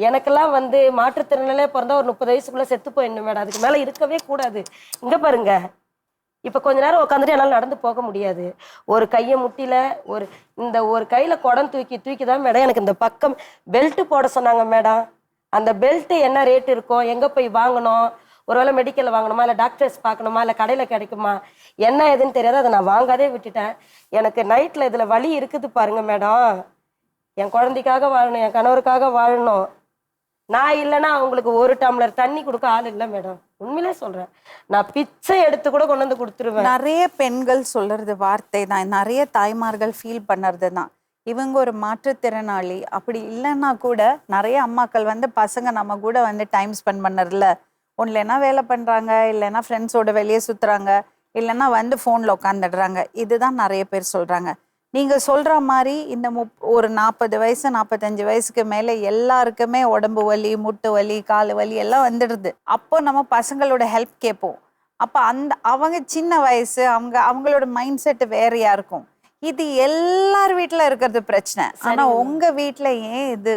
எனக்கெல்லாம் வந்து மாற்றுத்திறனாலே பிறந்தா ஒரு 30 வயசுக்குள்ள செத்து போயிடணும் மேடம். அதுக்கு மேல இருக்கவே கூடாது. இங்க பாருங்க, இப்ப கொஞ்ச நேரம் உட்காந்துட்டு என்னால நடந்து போக முடியாது. ஒரு கைய முட்டில ஒரு இந்த ஒரு கையில குடம் தூக்கி தூக்கி தான் மேடம் எனக்கு இந்த பக்கம் பெல்ட் போட சொன்னாங்க மேடம். அந்த பெல்ட் என்ன ரேட் இருக்கும், எங்க போய் வாங்கணும், ஒருவேளை மெடிக்கல்ல வாங்கணுமா, இல்ல டாக்டர்ஸ் பார்க்கணுமா, இல்ல கடையில கிடைக்குமா, என்ன ஏதுன்னு தெரியாது. அதை நான் வாங்காதே விட்டுட்டேன். எனக்கு நைட்ல இதுல வலி இருக்குது பாருங்க மேடம். என் குழந்தைக்காக வாழணும், என் கணவருக்காக வாழணும். நான் இல்லைன்னா அவங்களுக்கு ஒரு டம்ளர் தண்ணி கொடுக்க ஆள் இல்லை மேடம். உண்மையிலே சொல்றேன். நான் பிச்சை எடுத்து கூட கொண்டு வந்து கொடுத்துருவேன். நிறைய பெண்கள் சொல்றது வார்த்தை தான், நிறைய தாய்மார்கள் ஃபீல் பண்ணுறது தான். இவங்க ஒரு மாற்றுத்திறனாளி அப்படி இல்லைன்னா கூட நிறைய அம்மாக்கள் வந்து பசங்க நம்ம கூட வந்து டைம் ஸ்பெண்ட் பண்ணறதில்ல, ஒன்றுலன்னா வேலை பண்ணுறாங்க, இல்லைன்னா ஃப்ரெண்ட்ஸோட வெளியே சுற்றுறாங்க, இல்லைன்னா வந்து ஃபோனில் உட்காந்துடுறாங்க. இதுதான் நிறைய பேர் சொல்கிறாங்க. நீங்கள் சொல்கிற மாதிரி இந்த ஒரு 40 வயசு 45 வயசுக்கு மேலே எல்லாருக்குமே உடம்பு வலி, முட்டு வலி, கால் வலி எல்லாம் வந்துடுது. அப்போ நம்ம பசங்களோட ஹெல்ப் கேட்போம். அப்போ அவங்க சின்ன வயசு, அவங்களோட மைண்ட் செட் வேறையா இருக்கும். இது எல்லார் வீட்டில் இருக்கிறது பிரச்சனை. ஆனால் உங்கள் வீட்டில் ஏன் இது